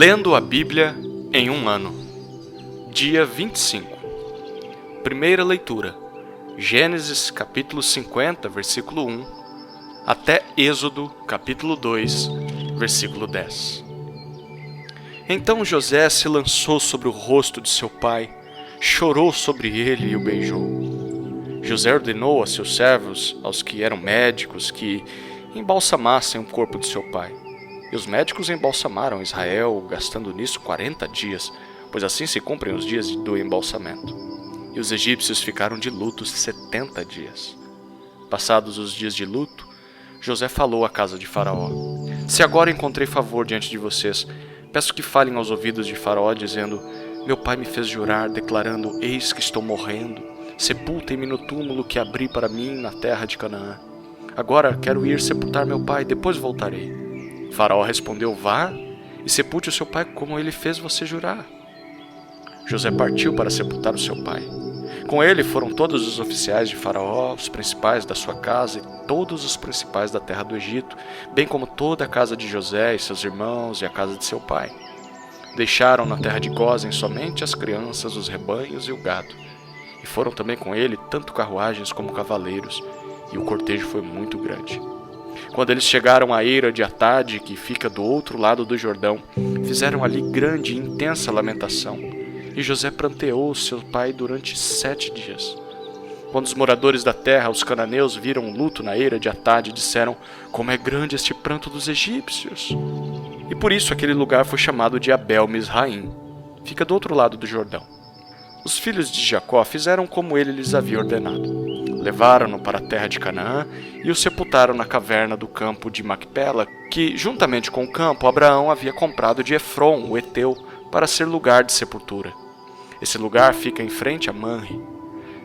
Lendo a Bíblia em um ano. Dia 25. Primeira leitura. Gênesis capítulo 50, versículo 1, até Êxodo capítulo 2, versículo 10. Então José se lançou sobre o rosto de seu pai, chorou sobre ele e o beijou. José ordenou a seus servos, aos que eram médicos, que embalsamassem o corpo de seu pai. E os médicos embalsamaram Israel, gastando nisso 40 dias, pois assim se cumprem os dias do embalsamento. E os egípcios ficaram de luto 70 dias. Passados os dias de luto, José falou à casa de Faraó: Se agora encontrei favor diante de vocês, peço que falem aos ouvidos de Faraó, dizendo: Meu pai me fez jurar, declarando: Eis que estou morrendo. Sepultem-me no túmulo que abri para mim na terra de Canaã. Agora quero ir sepultar meu pai, depois voltarei. Faraó respondeu: Vá e sepulte o seu pai como ele fez você jurar. José partiu para sepultar o seu pai. Com ele foram todos os oficiais de Faraó, os principais da sua casa e todos os principais da terra do Egito, bem como toda a casa de José e seus irmãos e a casa de seu pai. Deixaram na terra de Gósen somente as crianças, os rebanhos e o gado. E foram também com ele tanto carruagens como cavaleiros, e o cortejo foi muito grande. Quando eles chegaram à eira de Atade, que fica do outro lado do Jordão, fizeram ali grande e intensa lamentação. E José pranteou seu pai durante 7 dias. Quando os moradores da terra, os cananeus, viram o luto na eira de Atade, disseram: Como é grande este pranto dos egípcios! E por isso aquele lugar foi chamado de Abel-Misraim. Fica do outro lado do Jordão. Os filhos de Jacó fizeram como ele lhes havia ordenado. Levaram-no para a terra de Canaã e o sepultaram na caverna do campo de Macpela, que, juntamente com o campo, Abraão havia comprado de Efron, o heteu, para ser lugar de sepultura. Esse lugar fica em frente a Manre.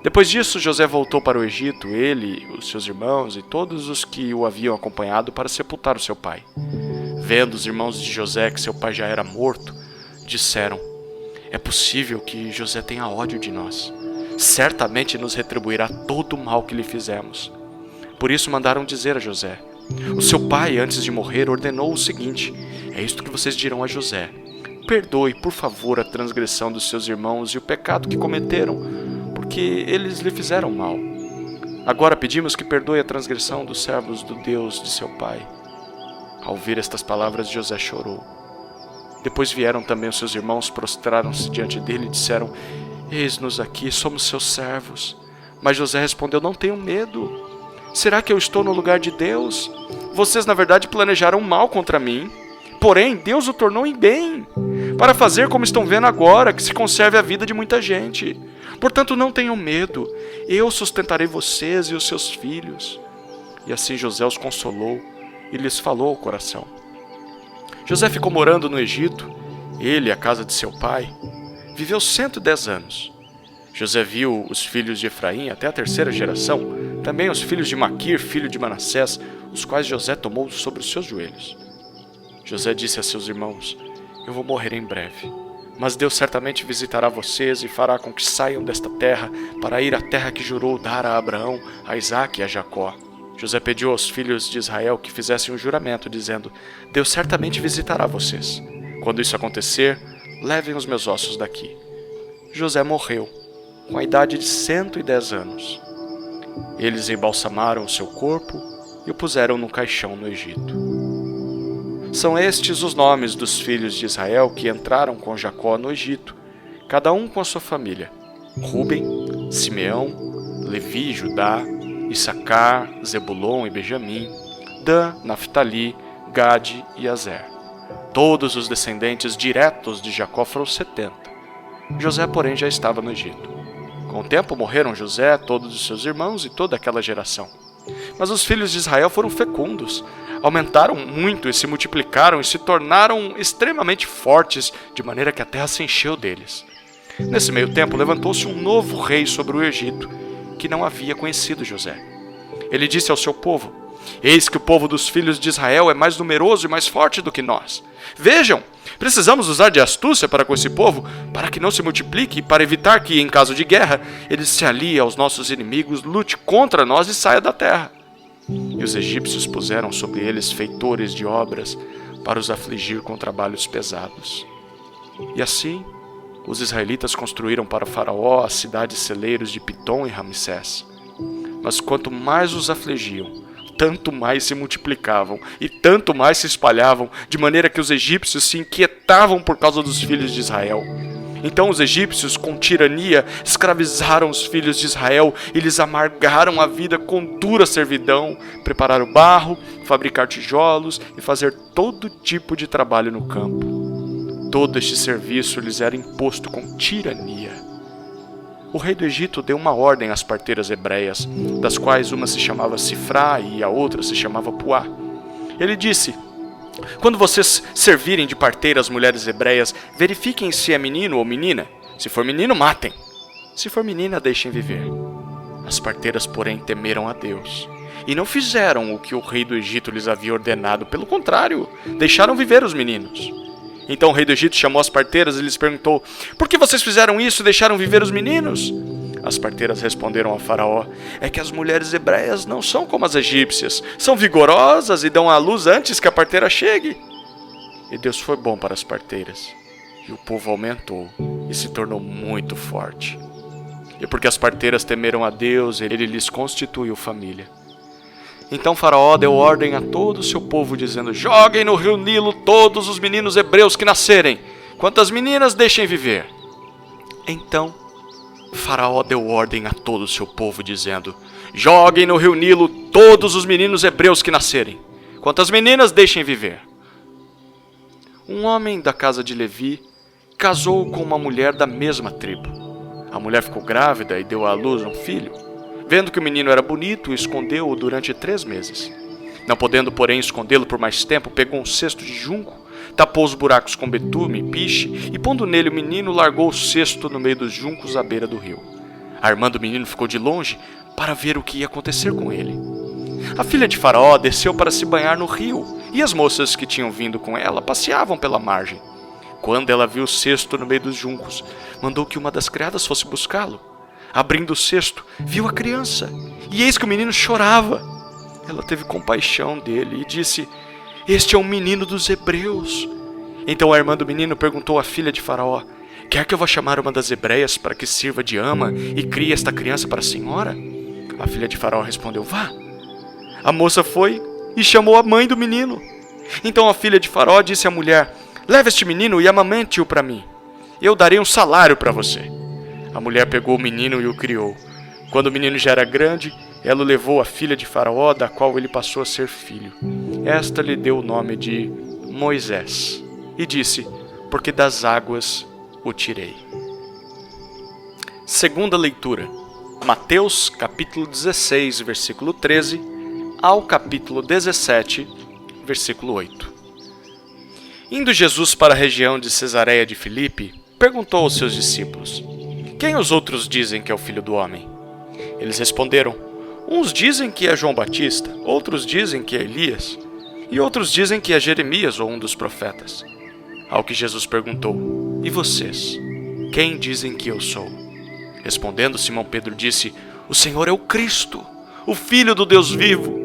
Depois disso, José voltou para o Egito, ele, os seus irmãos e todos os que o haviam acompanhado para sepultar o seu pai. Vendo os irmãos de José que seu pai já era morto, disseram: É possível que José tenha ódio de nós. Certamente nos retribuirá todo o mal que lhe fizemos. Por isso mandaram dizer a José: O seu pai, antes de morrer, ordenou o seguinte: É isto que vocês dirão a José: Perdoe, por favor, a transgressão dos seus irmãos e o pecado que cometeram, porque eles lhe fizeram mal. Agora pedimos que perdoe a transgressão dos servos do Deus de seu pai. Ao ouvir estas palavras, José chorou. Depois vieram também os seus irmãos, prostraram-se diante dele e disseram: Eis-nos aqui, somos seus servos. Mas José respondeu: Não tenham medo. Será que eu estou no lugar de Deus? Vocês, na verdade, planejaram mal contra mim. Porém, Deus o tornou em bem, para fazer como estão vendo agora, que se conserve a vida de muita gente. Portanto, não tenham medo. Eu sustentarei vocês e os seus filhos. E assim José os consolou e lhes falou ao coração. José ficou morando no Egito, ele e a casa de seu pai. Viveu 110 anos. José viu os filhos de Efraim até a 3ª geração, também os filhos de Maquir, filho de Manassés, os quais José tomou sobre os seus joelhos. José disse a seus irmãos: Eu vou morrer em breve, mas Deus certamente visitará vocês e fará com que saiam desta terra para ir à terra que jurou dar a Abraão, a Isaque e a Jacó. José pediu aos filhos de Israel que fizessem um juramento, dizendo: Deus certamente visitará vocês. Quando isso acontecer, levem os meus ossos daqui. José morreu, com a idade de 110 anos. Eles embalsamaram o seu corpo e o puseram no caixão no Egito. São estes os nomes dos filhos de Israel que entraram com Jacó no Egito, cada um com a sua família: Ruben, Simeão, Levi, Judá, Issacar, Zebulon e Benjamim, Dan, Naftali, Gade e Azer. Todos os descendentes diretos de Jacó foram 70. José, porém, já estava no Egito. Com o tempo morreram José, todos os seus irmãos e toda aquela geração. Mas os filhos de Israel foram fecundos, aumentaram muito e se multiplicaram e se tornaram extremamente fortes, de maneira que a terra se encheu deles. Nesse meio tempo levantou-se um novo rei sobre o Egito, que não havia conhecido José. Ele disse ao seu povo: Eis que o povo dos filhos de Israel é mais numeroso e mais forte do que nós. Vejam, precisamos usar de astúcia para com esse povo, para que não se multiplique e para evitar que, em caso de guerra, ele se alie aos nossos inimigos, lute contra nós e saia da terra. E os egípcios puseram sobre eles feitores de obras, para os afligir com trabalhos pesados. E assim, os israelitas construíram para Faraó as cidades celeiros de Pitom e Ramsés. Mas quanto mais os afligiam, tanto mais se multiplicavam e tanto mais se espalhavam, de maneira que os egípcios se inquietavam por causa dos filhos de Israel. Então os egípcios, com tirania, escravizaram os filhos de Israel e lhes amargaram a vida com dura servidão, preparar o barro, fabricar tijolos e fazer todo tipo de trabalho no campo. Todo este serviço lhes era imposto com tirania. O rei do Egito deu uma ordem às parteiras hebreias, das quais uma se chamava Sifrá e a outra se chamava Puá. Ele disse: quando vocês servirem de parteira as mulheres hebreias, verifiquem se é menino ou menina. Se for menino, matem. Se for menina, deixem viver. As parteiras, porém, temeram a Deus e não fizeram o que o rei do Egito lhes havia ordenado. Pelo contrário, deixaram viver os meninos. Então o rei do Egito chamou as parteiras e lhes perguntou: por que vocês fizeram isso e deixaram viver os meninos? As parteiras responderam a Faraó: é que as mulheres hebreias não são como as egípcias, são vigorosas e dão à luz antes que a parteira chegue. E Deus foi bom para as parteiras, e o povo aumentou e se tornou muito forte. E porque as parteiras temeram a Deus, ele lhes constituiu família. Então Faraó deu ordem a todo o seu povo, dizendo: joguem no rio Nilo todos os meninos hebreus que nascerem, quantas meninas deixem viver. Então Faraó deu ordem a todo o seu povo, dizendo: joguem no rio Nilo todos os meninos hebreus que nascerem, quantas meninas deixem viver. Um homem da casa de Levi casou com uma mulher da mesma tribo. A mulher ficou grávida e deu à luz um filho. Vendo que o menino era bonito, escondeu-o durante 3 meses. Não podendo, porém, escondê-lo por mais tempo, pegou um cesto de junco, tapou os buracos com betume e piche, e pondo nele o menino, largou o cesto no meio dos juncos à beira do rio. A irmã do menino ficou de longe para ver o que ia acontecer com ele. A filha de Faraó desceu para se banhar no rio, e as moças que tinham vindo com ela passeavam pela margem. Quando ela viu o cesto no meio dos juncos, mandou que uma das criadas fosse buscá-lo. Abrindo o cesto, viu a criança, e eis que o menino chorava. Ela teve compaixão dele e disse: este é um menino dos hebreus. Então a irmã do menino perguntou à filha de Faraó: quer que eu vá chamar uma das hebreias para que sirva de ama e crie esta criança para a senhora? A filha de Faraó respondeu: vá. A moça foi e chamou a mãe do menino. Então a filha de Faraó disse à mulher: leve este menino e amamente-o para mim. Eu darei um salário para você. A mulher pegou o menino e o criou. Quando o menino já era grande, ela o levou à filha de Faraó, da qual ele passou a ser filho. Esta lhe deu o nome de Moisés, e disse: porque das águas o tirei. Segunda leitura. Mateus capítulo 16, versículo 13, ao capítulo 17, versículo 8. Indo Jesus para a região de Cesareia de Filipe, perguntou aos seus discípulos: quem os outros dizem que é o Filho do Homem? Eles responderam: uns dizem que é João Batista, outros dizem que é Elias, e outros dizem que é Jeremias ou um dos profetas. Ao que Jesus perguntou: e vocês? Quem dizem que eu sou? Respondendo, Simão Pedro disse: o Senhor é o Cristo, o Filho do Deus vivo.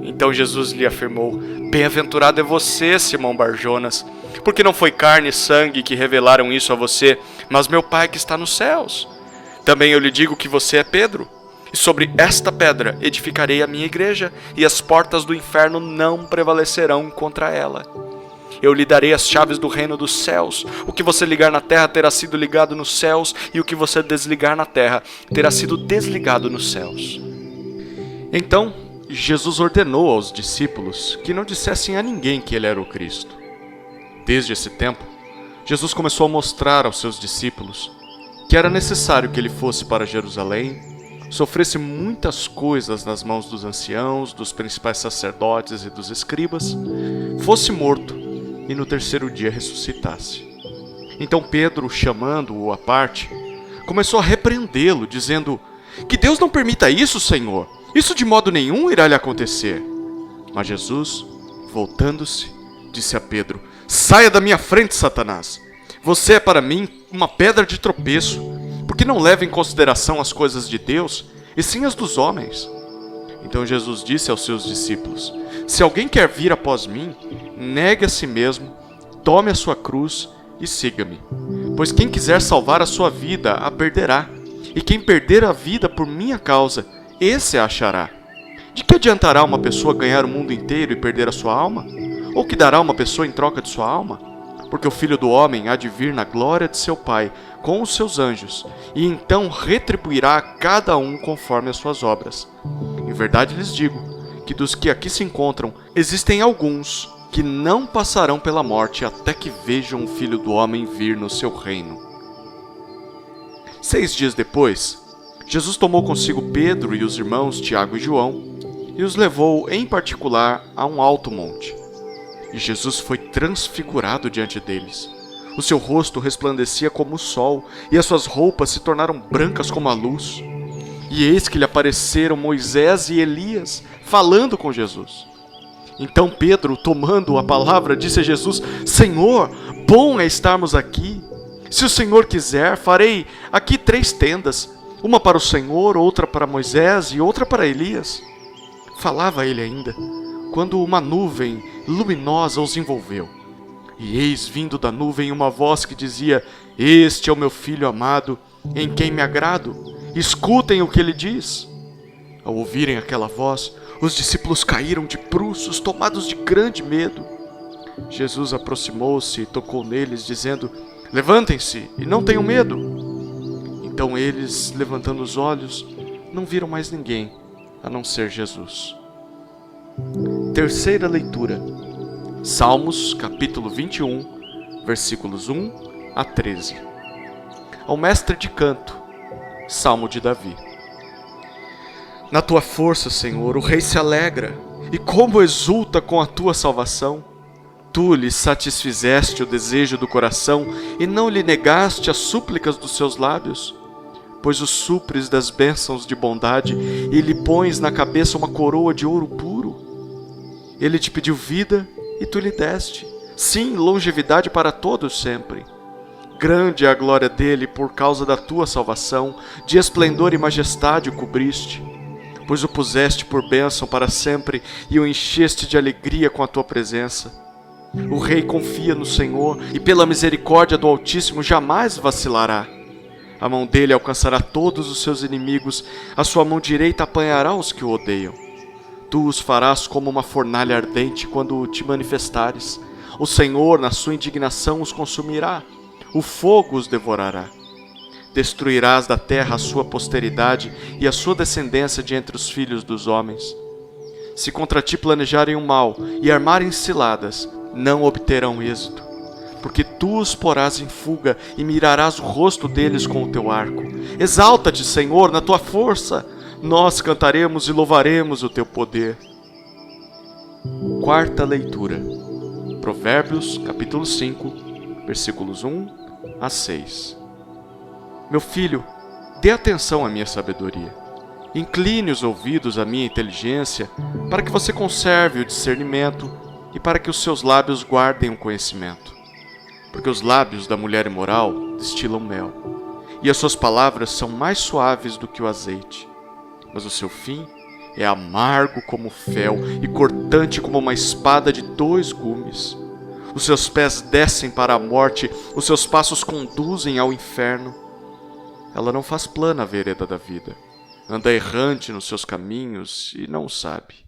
Então Jesus lhe afirmou: bem-aventurado é você, Simão Barjonas, porque não foi carne e sangue que revelaram isso a você, mas meu Pai que está nos céus. Também eu lhe digo que você é Pedro, e sobre esta pedra edificarei a minha igreja, e as portas do inferno não prevalecerão contra ela. Eu lhe darei as chaves do reino dos céus. O que você ligar na terra terá sido ligado nos céus, e o que você desligar na terra terá sido desligado nos céus. Então Jesus ordenou aos discípulos que não dissessem a ninguém que ele era o Cristo. Desde esse tempo, Jesus começou a mostrar aos seus discípulos que era necessário que ele fosse para Jerusalém, sofresse muitas coisas nas mãos dos anciãos, dos principais sacerdotes e dos escribas, fosse morto e no 3º dia ressuscitasse. Então Pedro, chamando-o à parte, começou a repreendê-lo, dizendo: que Deus não permita isso, Senhor. Isso de modo nenhum irá lhe acontecer. Mas Jesus, voltando-se, disse a Pedro: saia da minha frente, Satanás. Você é para mim uma pedra de tropeço, porque não leva em consideração as coisas de Deus, e sim as dos homens. Então Jesus disse aos seus discípulos: Se alguém quer vir após mim, negue a si mesmo, tome a sua cruz e siga-me. Pois quem quiser salvar a sua vida, a perderá. E quem perder a vida por minha causa, esse a achará. De que adiantará uma pessoa ganhar o mundo inteiro e perder a sua alma? Ou que dará uma pessoa em troca de sua alma? Porque o Filho do Homem há de vir na glória de seu Pai, com os seus anjos, e então retribuirá a cada um conforme as suas obras. Em verdade lhes digo, que dos que aqui se encontram, existem alguns que não passarão pela morte até que vejam o Filho do Homem vir no seu reino. 6 dias depois, Jesus tomou consigo Pedro e os irmãos Tiago e João, e os levou em particular a um alto monte. E Jesus foi transfigurado diante deles. O seu rosto resplandecia como o sol, e as suas roupas se tornaram brancas como a luz. E eis que lhe apareceram Moisés e Elias, falando com Jesus. Então Pedro, tomando a palavra, disse a Jesus: Senhor, bom é estarmos aqui. Se o Senhor quiser, farei aqui 3 tendas, uma para o Senhor, outra para Moisés e outra para Elias. Falava ele ainda, quando uma nuvem luminosa os envolveu. E eis vindo da nuvem uma voz que dizia: Este é o meu filho amado, em quem me agrado. Escutem o que ele diz. Ao ouvirem aquela voz, os discípulos caíram de bruços, tomados de grande medo. Jesus aproximou-se e tocou neles, dizendo: Levantem-se e não tenham medo. Então eles, levantando os olhos, não viram mais ninguém, a não ser Jesus. Terceira leitura. Salmos, capítulo 21, versículos 1 a 13. Ao mestre de canto, Salmo de Davi. Na tua força, Senhor, o rei se alegra, e como exulta com a tua salvação. Tu lhe satisfizeste o desejo do coração, e não lhe negaste as súplicas dos seus lábios. Pois o supres das bênçãos de bondade, e lhe pões na cabeça uma coroa de ouro puro. Ele te pediu vida, e tu lhe deste, sim, longevidade para todos sempre. Grande é a glória dele por causa da tua salvação, de esplendor e majestade o cobriste. Pois o puseste por bênção para sempre, e o encheste de alegria com a tua presença. O rei confia no Senhor, e pela misericórdia do Altíssimo jamais vacilará. A mão dele alcançará todos os seus inimigos, a sua mão direita apanhará os que o odeiam. Tu os farás como uma fornalha ardente quando te manifestares. O Senhor, na sua indignação, os consumirá. O fogo os devorará. Destruirás da terra a sua posteridade e a sua descendência de entre os filhos dos homens. Se contra ti planejarem o mal e armarem ciladas, não obterão êxito. Porque tu os porás em fuga e mirarás o rosto deles com o teu arco. Exalta-te, Senhor, na tua força. Nós cantaremos e louvaremos o teu poder. Quarta leitura. Provérbios, capítulo 5, versículos 1 a 6. Meu filho, dê atenção à minha sabedoria. Incline os ouvidos à minha inteligência, para que você conserve o discernimento e para que os seus lábios guardem o conhecimento. Porque os lábios da mulher imoral destilam mel, e as suas palavras são mais suaves do que o azeite. Mas o seu fim é amargo como fel e cortante como uma espada de 2 gumes. Os seus pés descem para a morte, os seus passos conduzem ao inferno. Ela não faz plana a vereda da vida, anda errante nos seus caminhos e não o sabe.